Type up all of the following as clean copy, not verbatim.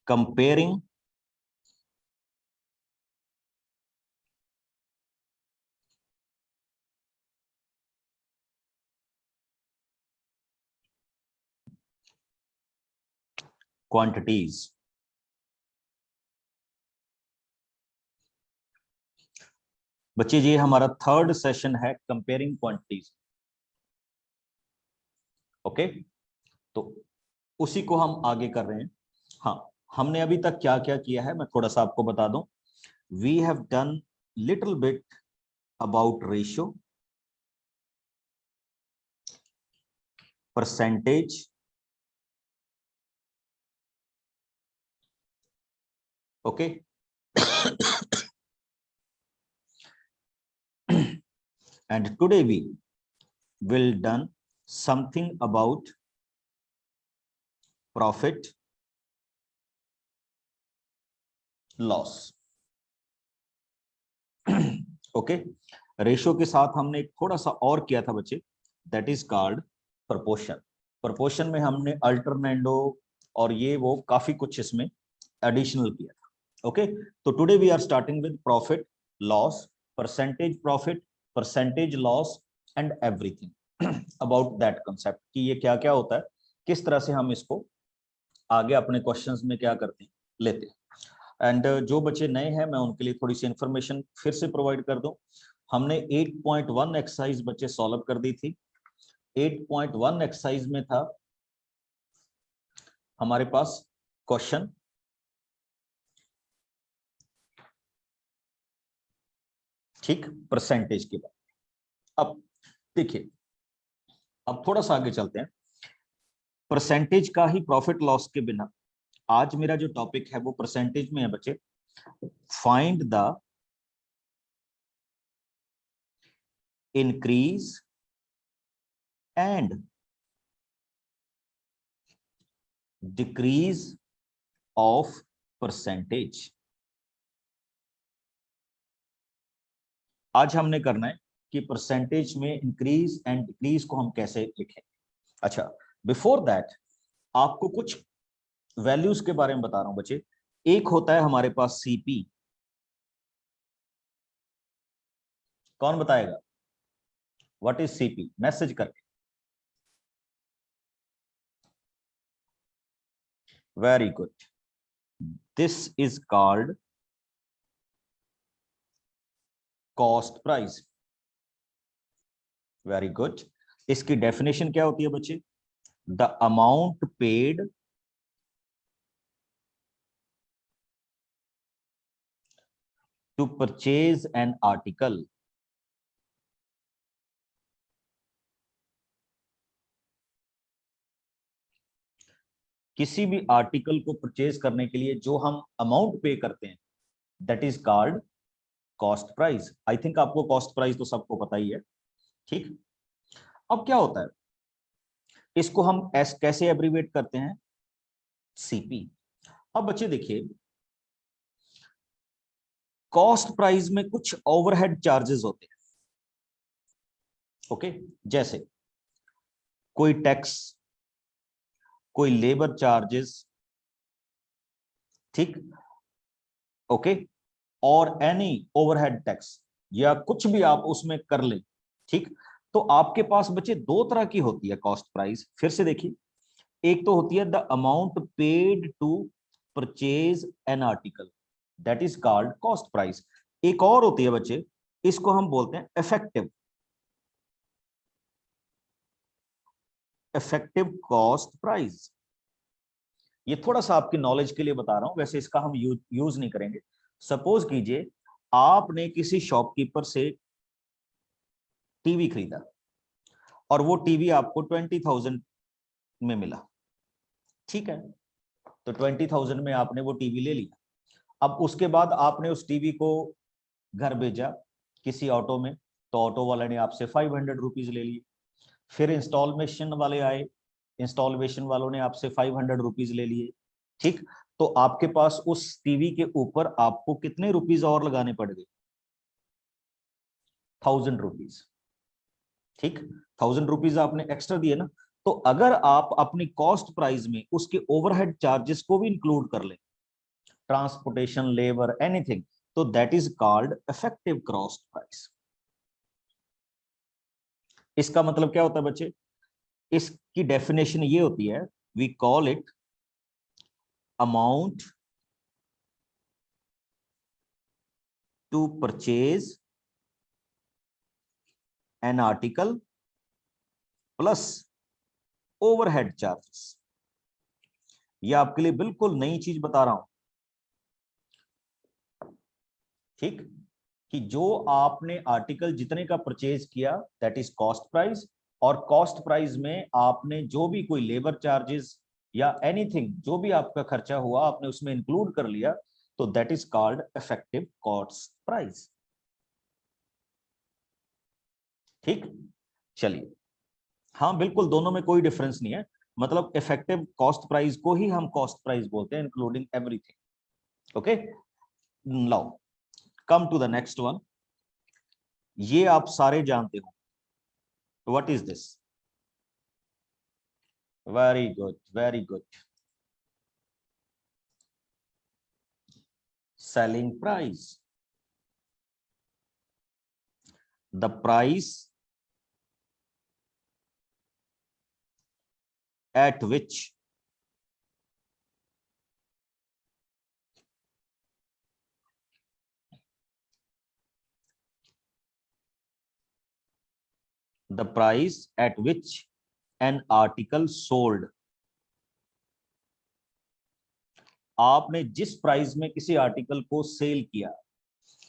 comparing quantities. बच्चे ये हमारा थर्ड सेशन है कंपेयरिंग क्वांटिटीज। ओके, तो उसी को हम आगे कर रहे हैं। हाँ, हमने अभी तक क्या क्या किया है मैं थोड़ा सा आपको बता दूं। We have done little bit about ratio, percentage, okay, and today we will done something about profit loss. Okay, ratio के साथ हमने एक थोड़ा सा और किया था बच्चे, that is called proportion. Proportion में हमने अल्टरनेंडो और ये वो काफी कुछ इसमें एडिशनल किया था। ओके, तो today we are starting with profit loss, percentage profit, percentage loss and everything about that concept कि ये क्या क्या होता है, किस तरह से हम इसको आगे अपने क्वेश्चंस में क्या करते हैं, लेते हैं। एंड जो बच्चे नए हैं मैं उनके लिए थोड़ी सी इंफॉर्मेशन फिर से प्रोवाइड कर दूं। हमने 8.1 एक्सरसाइज बच्चे सॉल्व कर दी थी। 8.1 एक्सरसाइज में था हमारे पास क्वेश्चन ठीक परसेंटेज के बाद। अब देखिए, अब थोड़ा सा आगे चलते हैं। परसेंटेज का ही प्रॉफिट लॉस के बिना आज मेरा जो टॉपिक है वो परसेंटेज में है बच्चे। Find the increase and decrease of percentage. आज हमने करना है कि परसेंटेज में इंक्रीज एंड डिक्रीज को हम कैसे लिखें। अच्छा, बिफोर दैट आपको कुछ वैल्यूज के बारे में बता रहा हूं बच्चे। एक होता है हमारे पास सीपी, कौन बताएगा व्हाट इज सीपी, मैसेज करके। Very good, this is called cost price. Very good, इसकी डेफिनेशन क्या होती है बच्चे? The amount paid to purchase an article किसी भी आर्टिकल को परचेज करने के लिए जो हम अमाउंट पे करते हैं that is called cost price. I think आपको कॉस्ट प्राइस तो सबको पता ही है, ठीक। अब क्या होता है, इसको हम कैसे एब्रीवेट करते हैं? सीपी। अब बच्चे देखिए, कॉस्ट प्राइस में कुछ ओवरहेड चार्जेस होते हैं। ओके, जैसे कोई टैक्स, कोई लेबर चार्जेस, ठीक, ओके, और एनी ओवरहेड टैक्स या कुछ भी आप उसमें कर ले, ठीक। तो आपके पास बच्चे दो तरह की होती है कॉस्ट प्राइस। फिर से देखिए, एक तो होती है the amount paid to purchase an article that is called cost price. एक और होती है बच्चे, इसको हम बोलते हैं इफेक्टिव, इफेक्टिव कॉस्ट प्राइस। ये थोड़ा सा आपकी नॉलेज के लिए बता रहा हूं, वैसे इसका हम यूज नहीं करेंगे। सपोज कीजिए आपने किसी शॉपकीपर से टीवी खरीदा और वो टीवी आपको 20,000 में मिला, ठीक है। तो 20,000 में आपने वो टीवी ले लिया। अब उसके बाद आपने उस टीवी को घर भेजा किसी ऑटो में, तो ऑटो वाले ने आपसे 500 रुपीज ले लिए। फिर इंस्टॉलेशन वाले आए, इंस्टॉलेशन वालों ने आपसे 500 रुपीज ले लिए, ठीक। तो आपके पास उस टीवी के ऊपर आपको कितने रुपीज और लगाने पड़ गए? 1000 रुपीज, ठीक। 1000 रुपीज आपने एक्स्ट्रा दिए ना। तो अगर आप अपनी कॉस्ट प्राइस में उसके ओवरहेड चार्जेस को भी इंक्लूड कर लें ट्रांसपोर्टेशन, लेबर, एनीथिंग, तो that is called effective cost price. इसका मतलब क्या होता है बच्चे, इसकी डेफिनेशन ये होती है, we call it amount to purchase an article plus overhead charges. ये आपके लिए बिल्कुल नई चीज बता रहा हूं, ठीक, कि जो आपने आर्टिकल जितने का परचेज किया दैट इज कॉस्ट प्राइस, और कॉस्ट प्राइस में आपने जो भी कोई लेबर चार्जेस या एनीथिंग जो भी आपका खर्चा हुआ आपने उसमें इंक्लूड कर लिया, तो that is called effective cost price. ठीक, चलिए, हाँ बिल्कुल दोनों में कोई डिफरेंस नहीं है, मतलब इफेक्टिव कॉस्ट प्राइस को ही हम कॉस्ट प्राइस बोलते हैं including everything. Okay, now come to the next one. ये आप सारे जानते हो, what is this? Very good, very good, selling price, the price at which the price at which an article sold, आपने जिस price में किसी आर्टिकल को सेल किया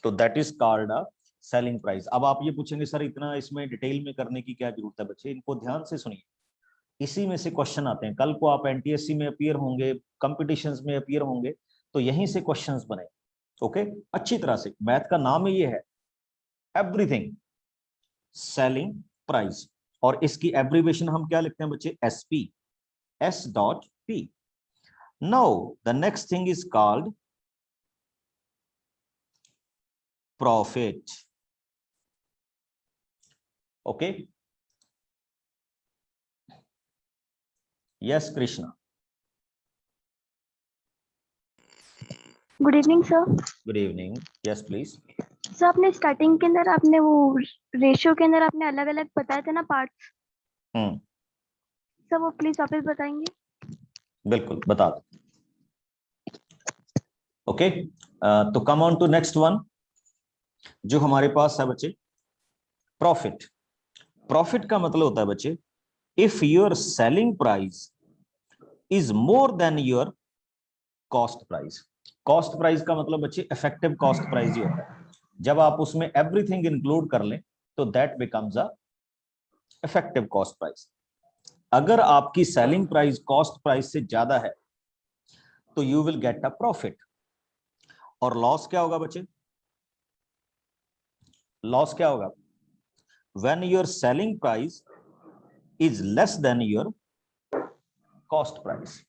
तो that is called a selling price. अब आप ये पूछेंगे सर इतना इसमें डिटेल में करने की क्या जरूरत है? बच्चे इनको ध्यान से सुनिए, इसी में से क्वेश्चन आते हैं, कल को आप एनटीएससी में अपीयर होंगे, कंपटीशंस में अपीयर होंगे, तो यहीं से क्वेश्चंस बने। ओके, अच्छी तरह से, मैथ का नाम ही ये है एवरीथिंग सेलिंग प्राइस, और इसकी एब्रीविएशन हम क्या लिखते हैं बच्चे? SP, S dot P. Now the next thing is called profit. Okay, yes Krishna. Good evening sir. Good evening, yes please. Sir आपने स्टार्टिंग के अंदर आपने वो रेशियो के अंदर आपने अलग अलग बताए थे ना पार्ट्स, सर वो प्लीज वापस बताएंगे? बिल्कुल बता दो। ओके, तो come on to next one जो हमारे पास है बच्चे, प्रॉफिट। प्रॉफिट का मतलब होता है बच्चे, if your selling price is more than your cost price. Cost price का मतलब बच्चे इफेक्टिव कॉस्ट प्राइस ही होता है, जब आप उसमें एवरीथिंग इंक्लूड कर लें तो that becomes a effective cost price. अगर आपकी सेलिंग प्राइस कॉस्ट प्राइस से ज्यादा है तो you will get a profit. और लॉस क्या होगा बच्चे? लॉस क्या होगा? When your selling price is less than your cost price,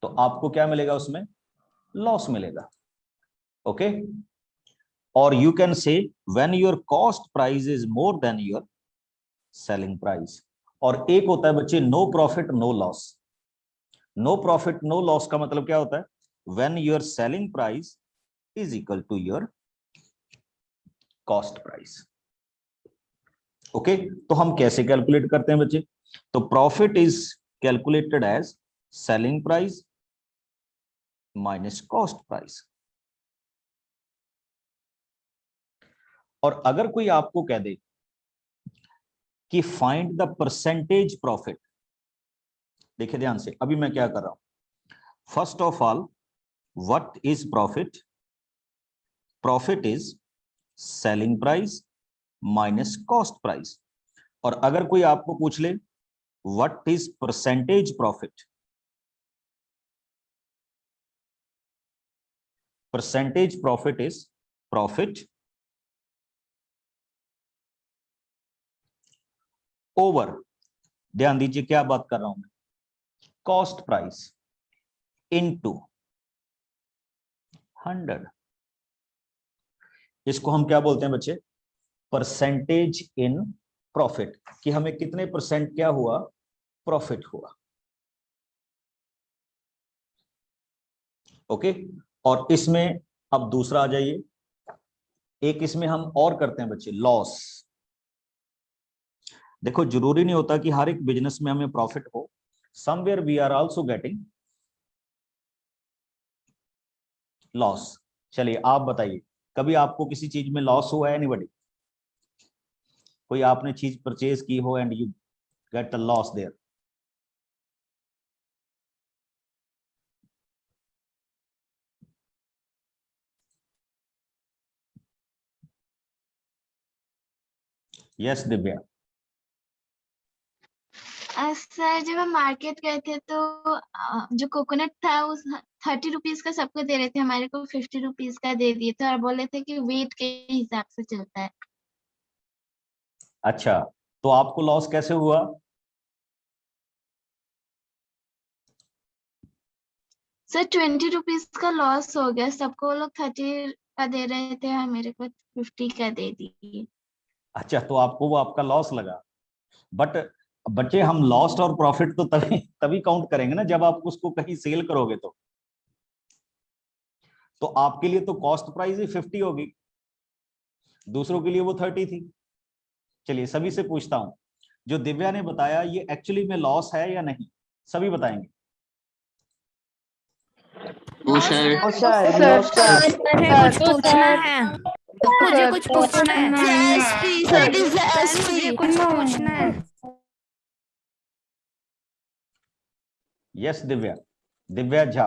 तो आपको क्या मिलेगा उसमें? लॉस मिलेगा। ओके, और you can say when your cost price is more than your selling price. और एक होता है बच्चे no profit no loss. No profit no loss का मतलब क्या होता है? When your selling price is equal to your cost price. Okay, तो हम कैसे कैलकुलेट करते हैं बच्चे? तो profit is calculated as selling price minus cost price. और अगर कोई आपको कह दे कि फाइंड द परसेंटेज प्रॉफिट, देखिए ध्यान से, अभी मैं क्या कर रहा हूं, first of all what is profit? Profit is selling price minus cost price. और अगर कोई आपको पूछ ले what is percentage profit? Percentage profit is profit over, ध्यान दीजिए क्या बात कर रहा हूं मैं, कॉस्ट प्राइस इनटू 100। इसको हम क्या बोलते हैं बच्चे? परसेंटेज इन प्रॉफिट, कि हमें कितने परसेंट क्या हुआ? प्रॉफिट हुआ। ओके, और इसमें अब दूसरा आ जाइए, एक इसमें हम और करते हैं बच्चे, लॉस। देखो जरूरी नहीं होता कि हर एक बिजनेस में हमें प्रॉफिट हो, somewhere we are also getting loss. चलिए आप बताइए, कभी आपको किसी चीज में लॉस हुआ है? एनीबॉडी? कोई आपने चीज परचेज की हो and you get a loss there? Yes Divya. Sir जब हम मार्केट गए थे तो जो कोकोनट था उस 30 रुपीज का सबको दे रहे थे, हमारे को 50 रुपीज का दे दिए थे और बोले थे कि वेट के हिसाब से चलता है। अच्छा, तो आपको लॉस कैसे हुआ? सर 20 रुपीज का लॉस हो गया, सबको वो लोग 30 का दे रहे थे और मेरे को 50 का दे दिए। अच्छा, तो आपको वो आपका लॉस लगा। बट बच्चे, हम लॉस और प्रॉफिट तो तभी तभी काउंट करेंगे ना जब आप उसको कहीं सेल करोगे। तो आपके लिए तो कॉस्ट प्राइस ही 50 होगी, दूसरों के लिए वो 30 थी। चलिए सभी से पूछता हूं, जो दिव्या ने बताया ये एक्चुअली में लॉस है या नहीं? सभी बताएंगे। सर मुझे कुछ पूछना है, मुझे कुछ पूछना है, मुझे कुछ पूछना है। Yes Divya, Divya Jha.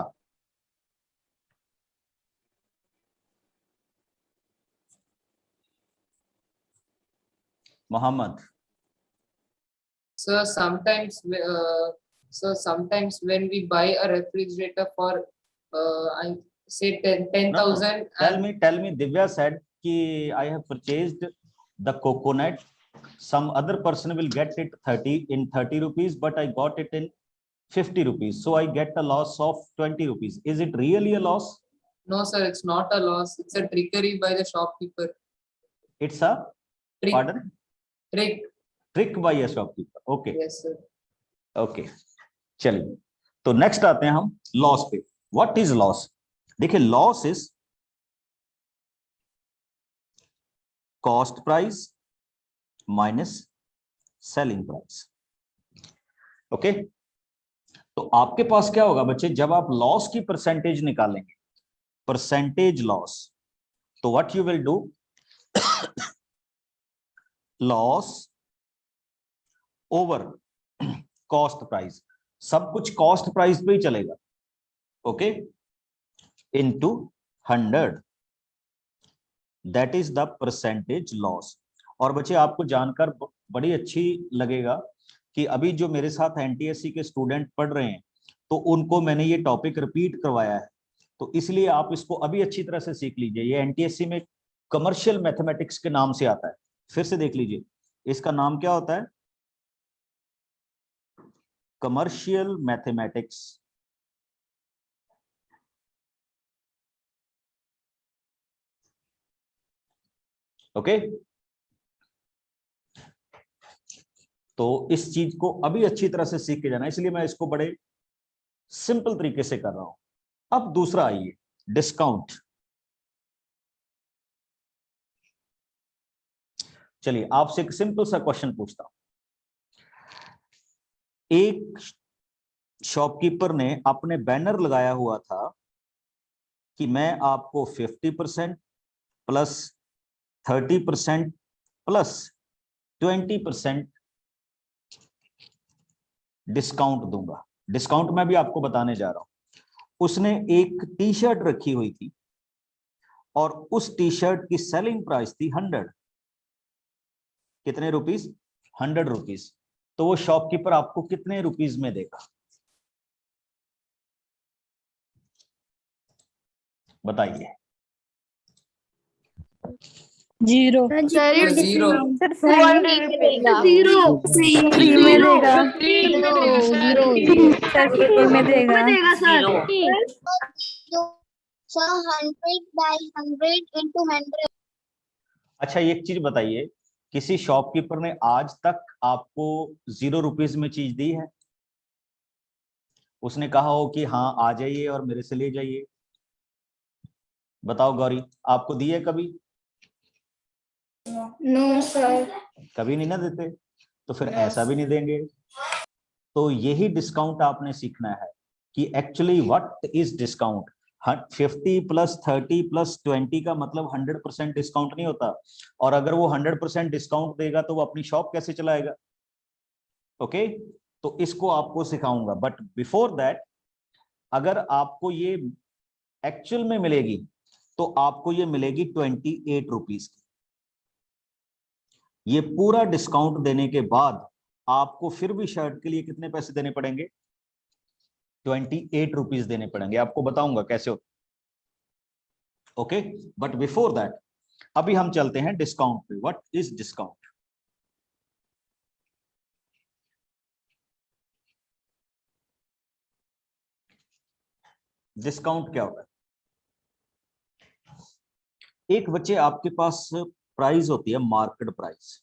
Mohammad. So sometimes when we buy a refrigerator for I say 10,000 Tell me, Divya said कि I have purchased the coconut. Some other person will get it 30 rupees, but I got it in 50 rupees. So I get a loss of 20 rupees. Is it really a loss? No, sir, it's not a loss. It's a trickery by the shopkeeper. It's a Trick. pardon? Trick by a shopkeeper. Okay. Yes, sir. Okay. चलिए, तो next आते हैं हम loss पे। What is loss? देखिए, loss is cost price minus selling price. Okay, तो आपके पास क्या होगा बच्चे, जब आप लॉस की परसेंटेज निकालेंगे, परसेंटेज लॉस, तो what you will do, loss over cost price, सब कुछ कॉस्ट प्राइस पे ही चलेगा। Okay, into 100, that is the percentage loss. और बच्चे आपको जानकर बड़ी अच्छी लगेगा कि अभी जो मेरे साथ एनटीएससी के स्टूडेंट पढ़ रहे हैं, तो उनको मैंने ये टॉपिक रिपीट करवाया है, तो इसलिए आप इसको अभी अच्छी तरह से सीख लीजिए। ये एनटीएससी में कमर्शियल मैथमेटिक्स के नाम से आता है। फिर से देख लीजिए, इसका नाम क्या होता है? Commercial mathematics. ओके, तो इस चीज को अभी अच्छी तरह से सीख के जाना, इसलिए मैं इसको बड़े सिंपल तरीके से कर रहा हूं। अब दूसरा आइए, डिस्काउंट। चलिए आपसे एक सिंपल सा क्वेश्चन पूछता हूं। एक शॉपकीपर ने अपने बैनर लगाया हुआ था कि मैं आपको 50% प्लस 30% प्लस 20% डिस्काउंट दूंगा। डिस्काउंट मैं भी आपको बताने जा रहा हूं। उसने एक टी शर्ट रखी हुई थी और उस टी शर्ट की सेलिंग प्राइस थी 100। कितने रुपीस? 100 रुपीस। तो वो शॉपकीपर आपको कितने रुपीस में देगा? बताइए। जीरो। Zero. जीरो फ्री में देगा। सर फ्री में देगा। So 100 by 100 into 100. अच्छा, एक चीज बताइए, किसी शॉपकीपर ने आज तक आपको 0 रुपीस में चीज दी है? उसने कहा हो कि हाँ आ जाइए और मेरे से ले जाइए? बताओ गौरी, आपको दिए कभी? No sir. कभी नहीं ना देते, तो फिर ऐसा भी नहीं देंगे। तो यही डिस्काउंट आपने सीखना है कि actually what is discount. 50 plus 30 plus 20 का मतलब 100% डिस्काउंट नहीं होता। और अगर वो 100% डिस्काउंट देगा तो वो अपनी शॉप कैसे चलाएगा? ओके, तो इसको आपको सिखाऊंगा। बट बिफोर दैट, अगर आपको ये एक्चुअल में मिलेगी तो आपको ये मिलेगी 28 रुपीज की। ये पूरा डिस्काउंट देने के बाद आपको फिर भी शर्ट के लिए कितने पैसे देने पड़ेंगे? 28 रुपीज देने पड़ेंगे। आपको बताऊंगा कैसे होता। ओके, बट बिफोर दैट अभी हम चलते हैं डिस्काउंट पे। What is discount? डिस्काउंट क्या होता है? एक बच्चे आपके पास प्राइस होती है मार्केट प्राइस।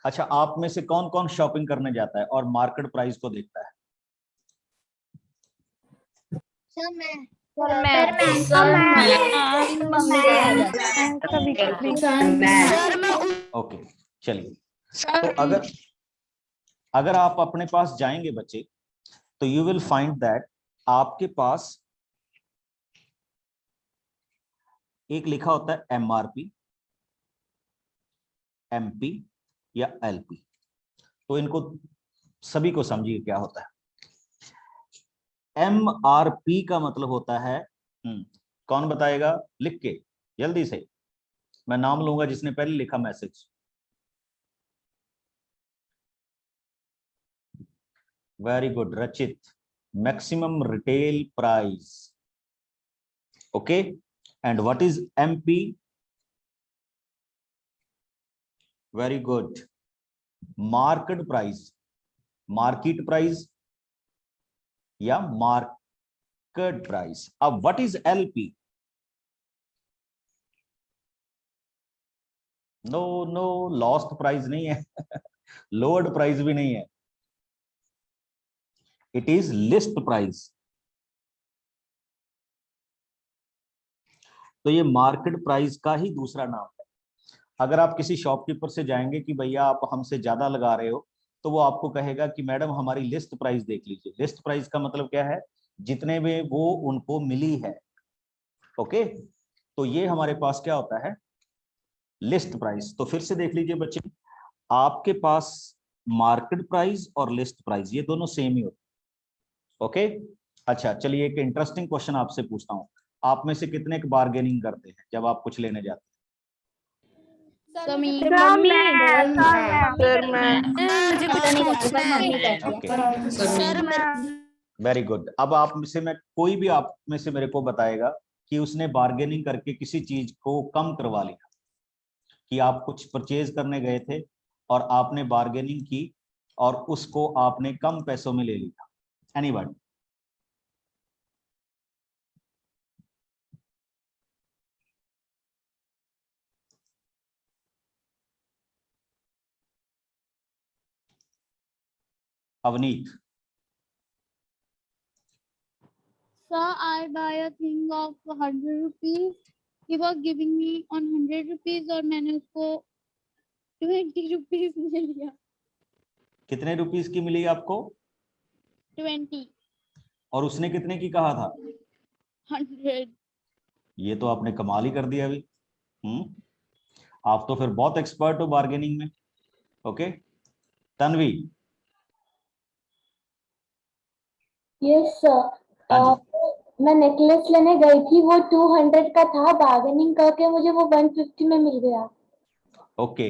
अच्छा, आप में से कौन कौन शॉपिंग करने जाता है और मार्केट प्राइस को देखता है? ओके, चलिए। तो अगर आप अपने पास जाएंगे बच्चे, तो यू विल फाइंड दैट आपके पास एक लिखा होता है एमआरपी, एमपी या एलपी। तो इनको सभी को समझिए क्या होता है। एमआरपी का मतलब होता है, कौन बताएगा लिख के जल्दी से? मैं नाम लूंगा जिसने पहले लिखा message. Very good Rachit. Maximum retail price. Okay, and what is MP? Very good, market price, market price या मार्केट प्राइस। अब what is LP? No no, lost price नहीं है लोअर्ड प्राइस भी नहीं है, इट इज लिस्ट प्राइस। तो ये market price का ही दूसरा नाम है। अगर आप किसी शॉपकीपर से जाएंगे कि भैया आप हमसे ज्यादा लगा रहे हो, तो वो आपको कहेगा कि मैडम हमारी लिस्ट प्राइस देख लीजिए। लिस्ट प्राइस का मतलब क्या है? जितने में वो उनको मिली है। ओके, तो ये हमारे पास क्या होता है? List price. तो फिर से देख लीजिए बच्चे, आपके पास मार्केट प्राइस और लिस्ट प्राइस ये दोनों सेम ही होते हैं। ओके, अच्छा चलिए एक इंटरेस्टिंग क्वेश्चन आपसे पूछता हूँ। आप में से कितने बार्गेनिंग करते हैं जब आप कुछ लेने जाते मुझे कुछ पूछना है। हैं? Okay, sir very good. अब आप में से मैं कोई भी आप में से मेरे को बताएगा कि उसने बार्गेनिंग करके किसी चीज को कम करवा लिया। कि आप कुछ परचेज करने गए थे और आपने बार्गेनिंग की और उसको आपने कम पैसों में ले लिया। Anyone? Avneet? Sir, I buy a thing of 100 rupees. He was giving me on 100 rupees और मैंने उसको 20 rupees में लिया। कितने रुपीस की मिली आपको? 20। और उसने कितने की कहा था? 100। ये तो आपने कमाल ही कर दिया अभी। आप तो फिर बहुत एक्सपर्ट हो बार्गेनिंग में। ओके, तन्वी? Yes sir. हाँ जी। मैं नेकलेस लेने गई थी, वो 200 का था, बार्गेनिंग करके मुझे वो 150 में मिल गया। ओके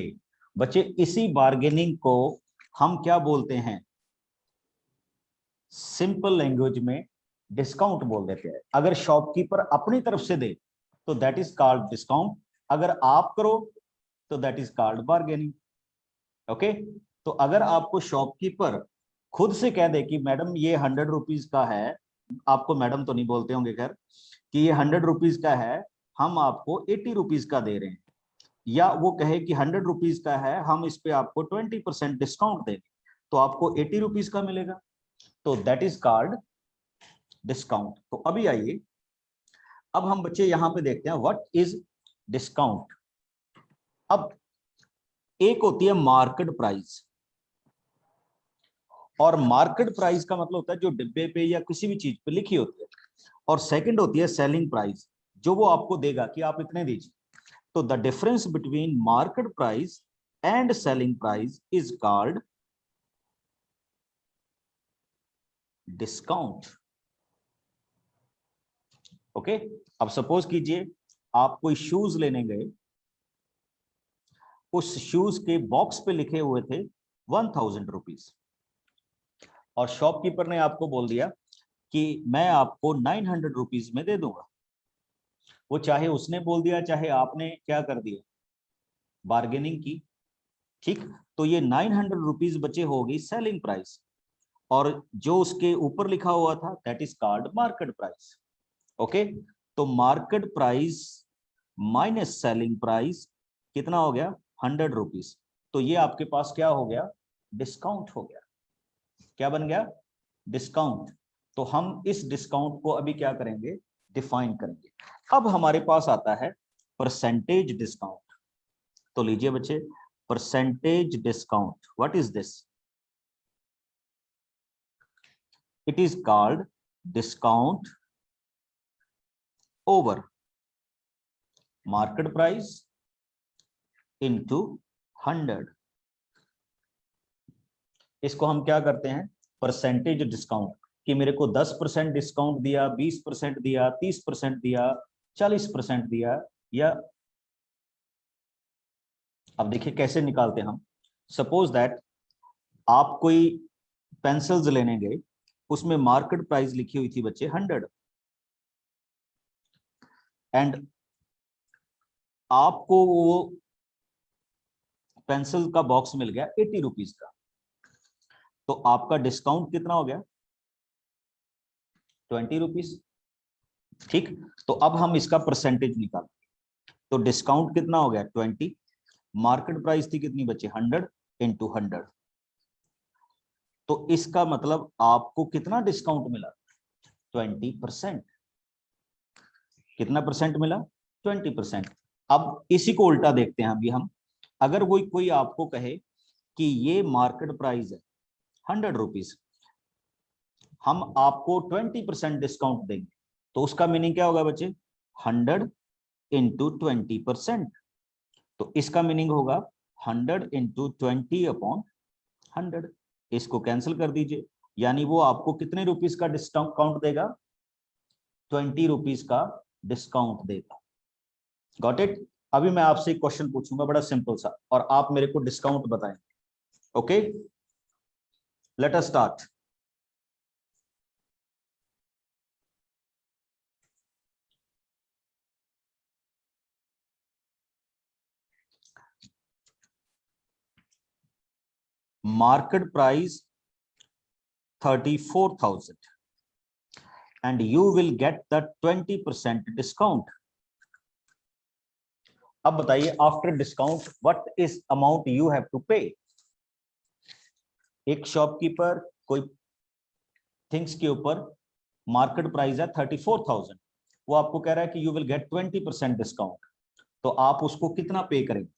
बच्चे, इसी बार्गेनिंग को हम क्या बोलते हैं? सिंपल लैंग्वेज में डिस्काउंट बोल देते हैं। अगर शॉपकीपर अपनी तरफ से दे तो दैट इज कॉल्ड डिस्काउंट। अगर आप करो तो that is called bargaining. Okay, तो अगर आपको शॉपकीपर खुद से कह दे कि मैडम ये 100 रुपीज का है, आपको मैडम तो नहीं बोलते होंगे खैर, कि ये 100 रुपीज का है, हम आपको 80 रुपीज का दे रहे हैं, या वो कहे कि 100 रुपीज का है, हम इस पे आपको 20% डिस्काउंट देंगे, तो आपको 80 रुपीज का मिलेगा। तो दैट इज कॉल्ड डिस्काउंट। तो अभी आइए, अब हम बच्चे यहां पे देखते हैं व्हाट इज डिस्काउंट। अब एक होती है मार्केट प्राइस, और मार्केट प्राइस का मतलब होता है जो डिब्बे पे या किसी भी चीज पे लिखी होती है, और सेकंड होती है सेलिंग प्राइस, जो वो आपको देगा कि आप इतने दीजिए। तो the difference between market price and selling price is called discount. Okay, अब सपोज कीजिए आप कोई शूज लेने गए, उस शूज के बॉक्स पे लिखे हुए थे 1000 रुपीज, और शॉपकीपर ने आपको बोल दिया कि मैं आपको 900 रुपीज में दे दूंगा। वो चाहे उसने बोल दिया चाहे आपने क्या कर दिया, बार्गेनिंग की, ठीक। तो ये 900 रुपीज बचे होगी सेलिंग प्राइस, और जो उसके ऊपर लिखा हुआ था that is called market price. Okay, तो market price minus selling price कितना हो गया, 100 रुपीज। तो ये आपके पास क्या हो गया, डिस्काउंट हो गया। क्या बन गया, डिस्काउंट। तो हम इस डिस्काउंट को अभी क्या करेंगे, डिफाइन करेंगे। अब हमारे पास आता है परसेंटेज डिस्काउंट। तो लीजिए बच्चे, percentage discount, what is this? It is called discount over market price into 100। इसको हम क्या करते हैं, परसेंटेज डिस्काउंट, कि मेरे को 10% डिस्काउंट दिया, 20% दिया, 30% दिया, 40% दिया, या अब देखिए कैसे निकालते हैं हम। सपोज दैट आप कोई पेंसिल्स लेने गए, उसमें मार्केट प्राइस लिखी हुई थी बच्चे 100, एंड आपको वो पेंसिल का बॉक्स मिल गया 80 रुपीज का। तो आपका डिस्काउंट कितना हो गया, 20 रुपीज, ठीक। तो अब हम इसका परसेंटेज निकालें। तो डिस्काउंट कितना हो गया 20, मार्केट प्राइस थी कितनी बच्चे 100 इंटू 100। तो इसका मतलब आपको कितना डिस्काउंट मिला, 20%। कितना परसेंट मिला, 20%। अब इसी को उल्टा देखते हैं अभी हम। अगर कोई आपको कहे कि ये मार्केट प्राइस है 100 रुपीज, हम आपको 20% डिस्काउंट देंगे, तो उसका मीनिंग क्या होगा बच्चे, 100 इंटू 20%। तो इसका मीनिंग होगा 100 इंटू 20 अपॉन 100। इसको कैंसिल कर दीजिए, यानी वो आपको कितने रुपीस का डिस्काउंट देगा, 20 रुपीस का डिस्काउंट देगा। Got it. अभी मैं आपसे एक क्वेश्चन पूछूंगा बड़ा सिंपल सा, और आप मेरे को डिस्काउंट बताएंगे। Okay, let us start. market price 34,000 and you will get the 20% discount. अब बताइए after discount what is amount you have to pay. एक शॉपकीपर कोई थिंग्स के ऊपर मार्केट प्राइस है 34,000, वो आपको कह रहा है कि यू विल गेट 20% डिस्काउंट, तो आप उसको कितना पे करेंगे।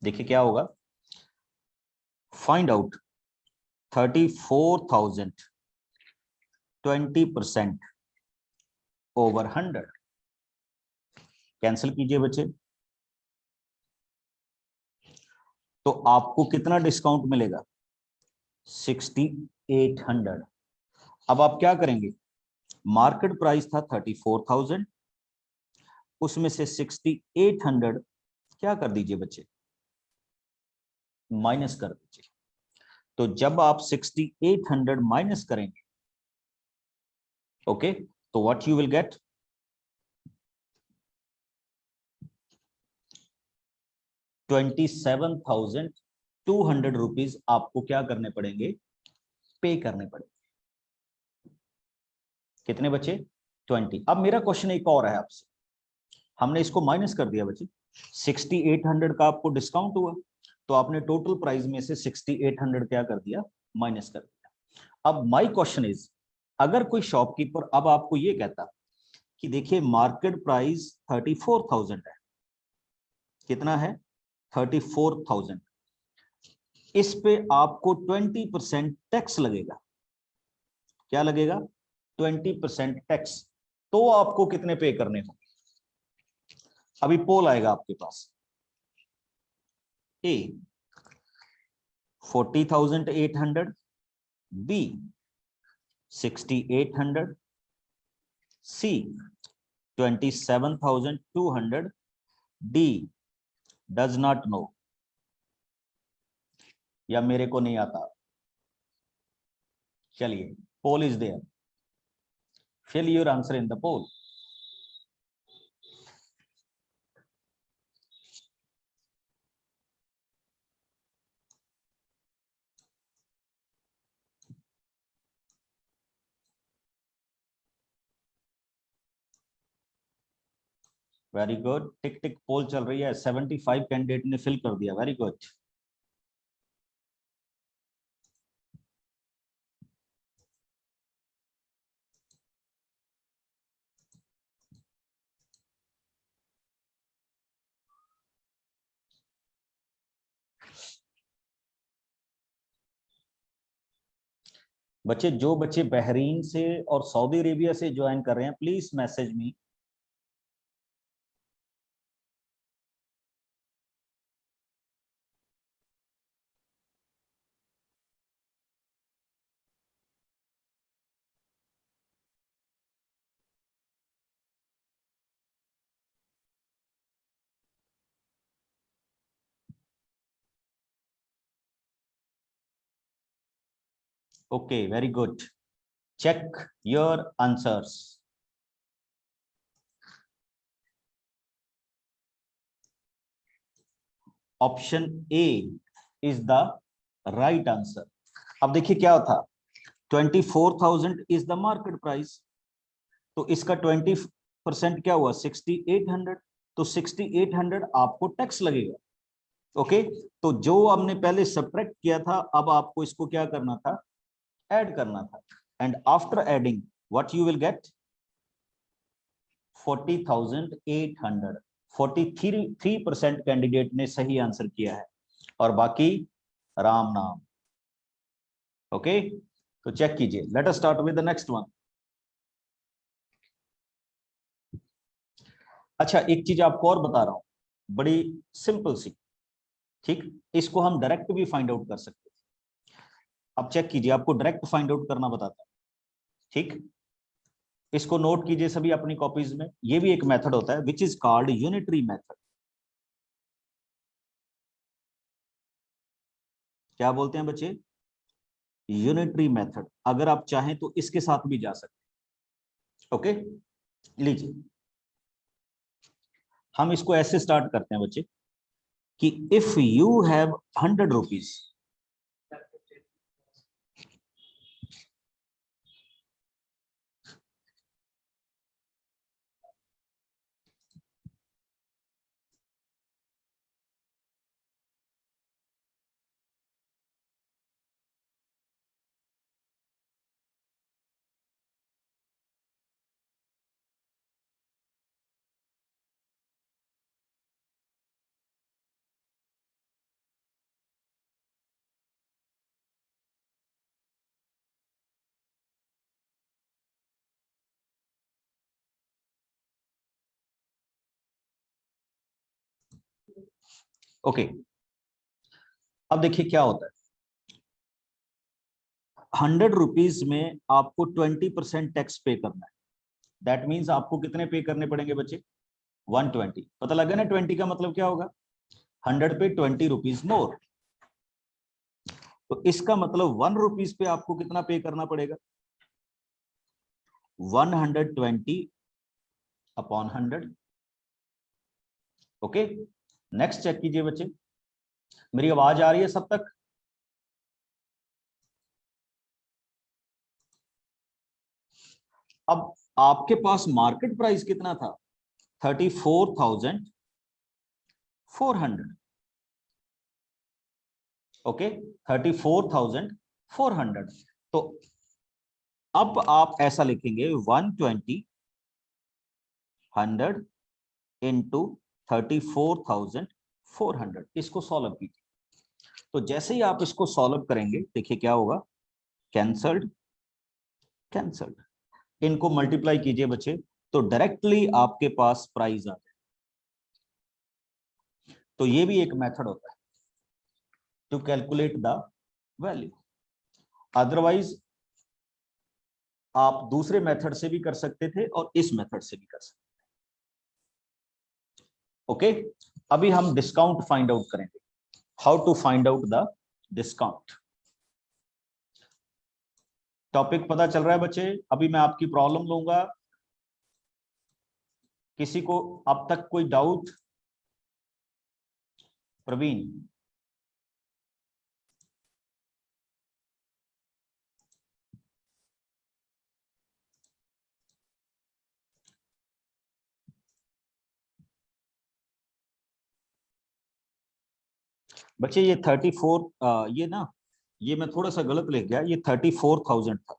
देखिए क्या होगा, फाइंड आउट 34,000 20% ओवर 100। कैंसिल कीजिए बच्चे, तो आपको कितना डिस्काउंट मिलेगा, 6800। अब आप क्या करेंगे, मार्केट प्राइस था 34,000, उसमें से 6800 क्या कर दीजिए बच्चे, माइनस कर दीजिए। तो जब आप 6800 माइनस करेंगे, ओके, तो what you will gate, 27,200 rupees आपको क्या करने पड़ेंगे, पे करने पड़ेंगे। कितने बचे? 20। अब मेरा क्वेश्चन एक और है आपसे, हमने इसको माइनस कर दिया बच्चे, 6800 का आपको डिस्काउंट हुआ, तो आपने टोटल प्राइस में से 6800 क्या कर दिया, माइनस कर दिया। अब माय क्वेश्चन इज, अगर कोई शॉपकीपर अब आपको ये कहता कि देखिए मार्केट प्राइस 34,000 है, कितना है, 34,000, इस पे आपको 20% टैक्स लगेगा, क्या लगेगा, 20% टैक्स, तो आपको कितने पे करने होंगे? अभी पोल आएगा आपके पास, A 40,800, B 6,800, C 27,200, D does not know, या मेरे को नहीं आता। चलिए, poll is there, fill your answer in the poll. Very good, tick tick poll चल रही है, 75 कैंडिडेट ने फिल कर दिया, वेरी गुड। बच्चे, जो बच्चे बहरीन से और सऊदी अरेबिया से ज्वाइन कर रहे हैं, please message me. Okay, very good. Check your answers. Option A is the right answer. अब देखिए क्या था, 24,000 is the market price, तो इसका 20% क्या हुआ, 6,800, तो 6,800 आपको टैक्स लगेगा। ओके, तो जो हमने पहले सब्ट्रैक्ट किया था, अब आपको इसको क्या करना था, ऐड करना था, and after adding what you will gate, 40,800। 43% candidate ने सही आंसर किया है और बाकी राम नाम। ओके, तो चेक कीजिए, let us start with the next one. अच्छा, एक चीज आपको और बता रहा हूं, बड़ी सिंपल सी, ठीक, इसको हम डायरेक्ट भी फाइंड आउट कर सकते हैं। अब चेक कीजिए, आपको डायरेक्ट फाइंड आउट करना बताता हूं, ठीक, इसको नोट कीजिए सभी अपनी कॉपीज में। ये भी एक मेथड होता है which is called unitary method. क्या बोलते हैं बच्चे, यूनिटरी मेथड। अगर आप चाहें तो इसके साथ भी जा सकते हैं। ओके, लीजिए, हम इसको ऐसे स्टार्ट करते हैं बच्चे कि if you have 100 rupees, okay, अब देखिए क्या होता है, 100 रुपीज में आपको 20% टैक्स पे करना है। दैट मीन्स आपको कितने पे करने पड़ेंगे बच्चे, 120। पता लगा ना 20 का मतलब क्या होगा, 100 पे 20 रुपीज मोर, तो इसका मतलब 1 रुपीज पे आपको कितना पे करना पड़ेगा, 120 अपॉन 100। ओके, नेक्स्ट चेक कीजिए बच्चे, मेरी आवाज आ रही है सब तक? अब आपके पास मार्केट प्राइस कितना था? 34,400। ओके, 34,400। तो अब आप ऐसा लिखेंगे 120 100 इंटू 34,400। इसको सॉल्व कीजिए। तो जैसे ही आप इसको सॉल्व करेंगे, देखिए क्या होगा, कैंसल्ड कैंसल्ड, इनको मल्टीप्लाई कीजिए बच्चे, तो डायरेक्टली आपके पास प्राइस आ जाए। तो ये भी एक मेथड होता है to calculate the value. Otherwise आप दूसरे मेथड से भी कर सकते थे और इस मेथड से भी कर सकते थे। ओके, अभी हम डिस्काउंट फाइंड आउट करेंगे। How to find out the discount. Topic पता चल रहा है बच्चे? अभी मैं आपकी प्रॉब्लम लूंगा। किसी को अब तक कोई डाउट? प्रवीण, बच्चे ये 34 ये ना, ये मैं थोड़ा सा गलत लिख गया, ये 34,000 था।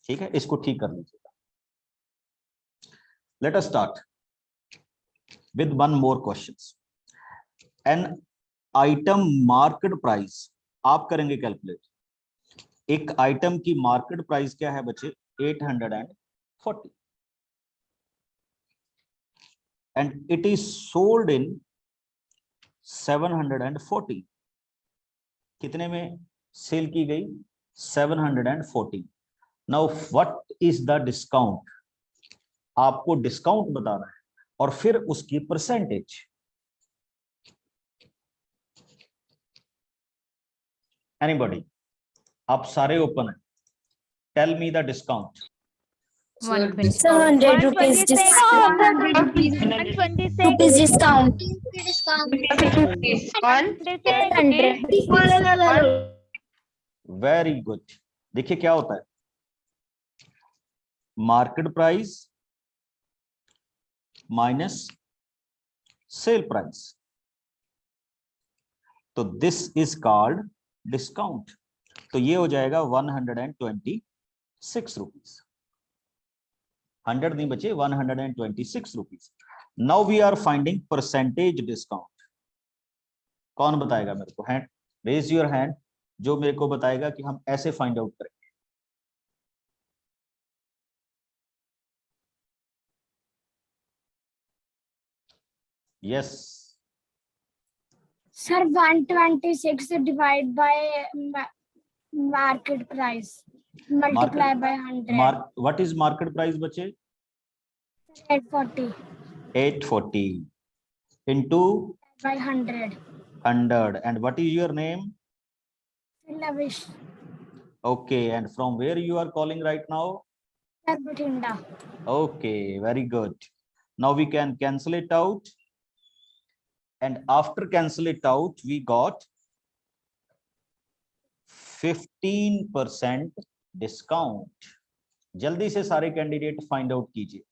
ठीक है, इसको ठीक कर लीजिएगा। Let us start with one more questions. An item market price, आप करेंगे कैलकुलेट। एक आइटम की मार्केट प्राइस क्या है बच्चे? 840 and it is sold in 740। कितने में सेल की गई? 740। Now what is the discount? आपको डिस्काउंट बताना है और फिर उसकी परसेंटेज। एनीबॉडी? आप सारे ओपन है, tell me the discount. Sir, 120. discount. 100 rupees discount. 126 Rupees discount. Discount. 100. Very good. देखिए क्या होता है, market price minus sale price, तो दिस इज कॉल्ड डिस्काउंट। तो ये हो जाएगा 126 रुपीज। 100 नहीं बचे, 126 rupees. Now we are finding percentage discount. कौन बताएगा मेरे को? हैंड, रेज योर हैंड, जो मेरे को बताएगा कि हम ऐसे फाइंड आउट करेंगे। Yes, Sir, 126 divide by market price. Multiply by 100. What is market price बच्चे? 840 840 into by 100. 100. And what is your name? Lavish. Okay, and from where you are calling right now? Sir, Bathinda. Okay, very good. Now we can cancel it out, and after cancel it out we got 15% discount. जल्दी से सारे candidate find out कीजिए।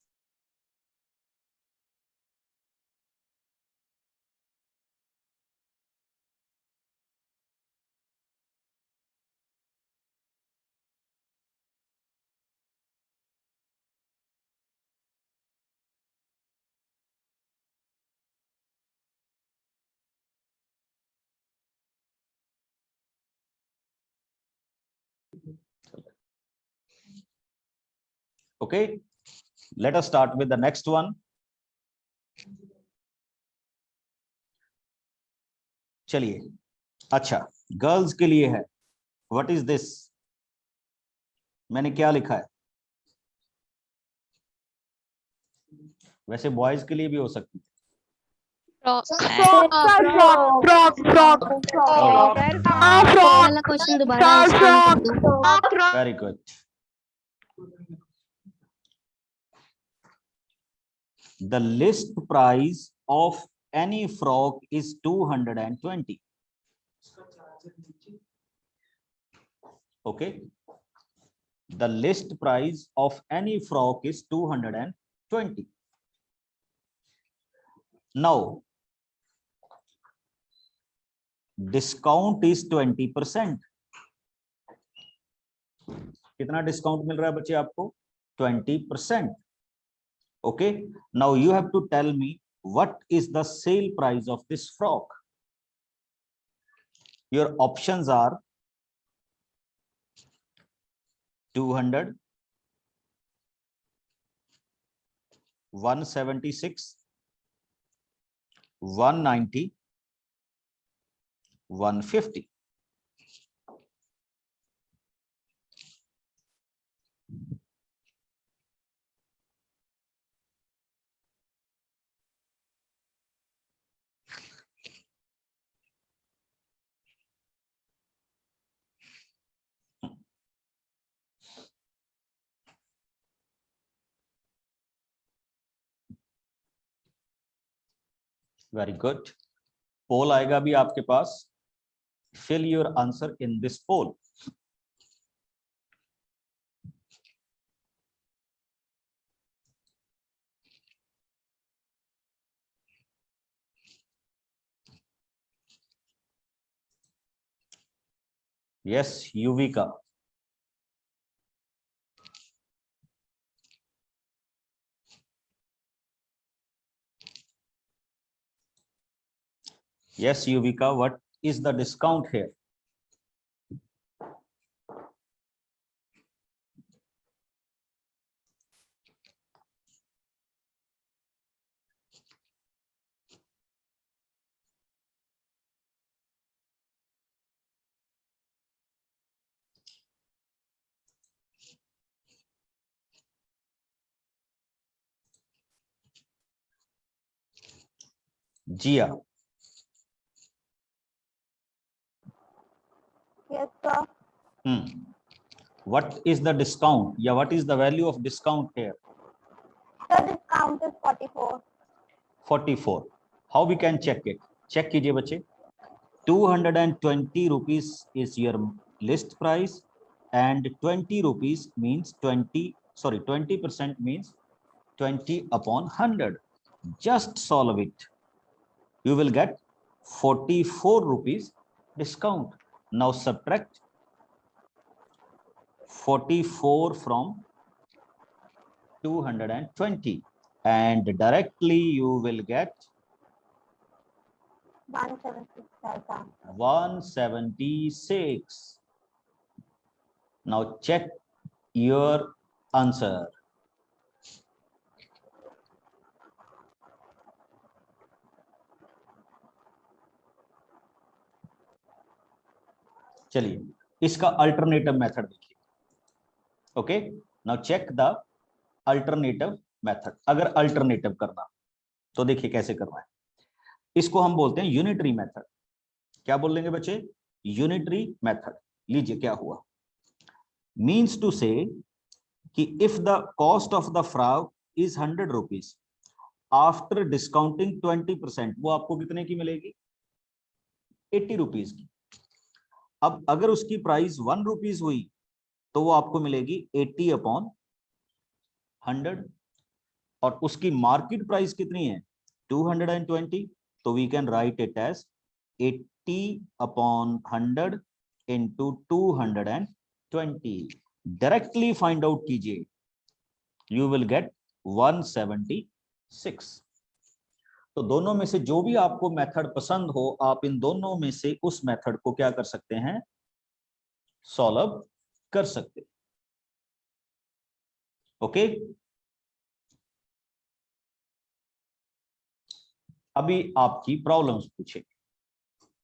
Okay, let us start with the next one. चलिए, अच्छा, girls के लिए है। What is this? मैंने क्या लिखा है? वैसे बॉयज के लिए भी हो सकती है। क्वेश्चन दोबारा। Very good. The list price of any frock is 220. Okay, the list price of any frock is 220. Now discount is 20%. कितना डिस्काउंट मिल रहा है बच्चे आपको? 20%. Okay, now you have to tell me what is the sale price of this frock. Your options are 200, 176, 190, 150. Very good. पोल आएगा भी आपके पास. Fill your answer in this poll. Yes, Yuvika. Yes, Yuvika, what is the discount here? Jia. Yes, sir. What is the discount? Yeah, what is the value of discount here? The discount is 44. 44. How we can check it? Check कीजिए बच्चे. 220 rupees is your list price and 20 rupees means 20% means 20 upon 100. Just solve it. You will get 44 rupees discount. Now subtract 44 from 220 and directly you will get 176, sir. 176. Now check your answer. चलिए इसका alternative method देखिए. Okay, now check the alternative method. अगर alternative करना तो देखिए कैसे करना है. इसको हम बोलते हैं यूनिटरी मेथड. क्या बोल लेंगे बच्चे? Unitary method. लीजिए क्या हुआ. मीन्स टू से कि if the cost of the frock is 100 rupees after discounting 20%, वो आपको कितने की मिलेगी? 80 रुपीज की. अब अगर उसकी प्राइस 1 रुपीज हुई तो वो आपको मिलेगी 80 अपॉन 100 और उसकी मार्केट प्राइस कितनी है? 220. तो we can write it as 80 upon 100 into 220. Directly find out कीजिए. You will get 176. तो दोनों में से जो भी आपको मेथड पसंद हो, आप इन दोनों में से उस मेथड को क्या कर सकते हैं? सॉल्व कर सकते. ओके, अभी आपकी प्रॉब्लम्स पूछे.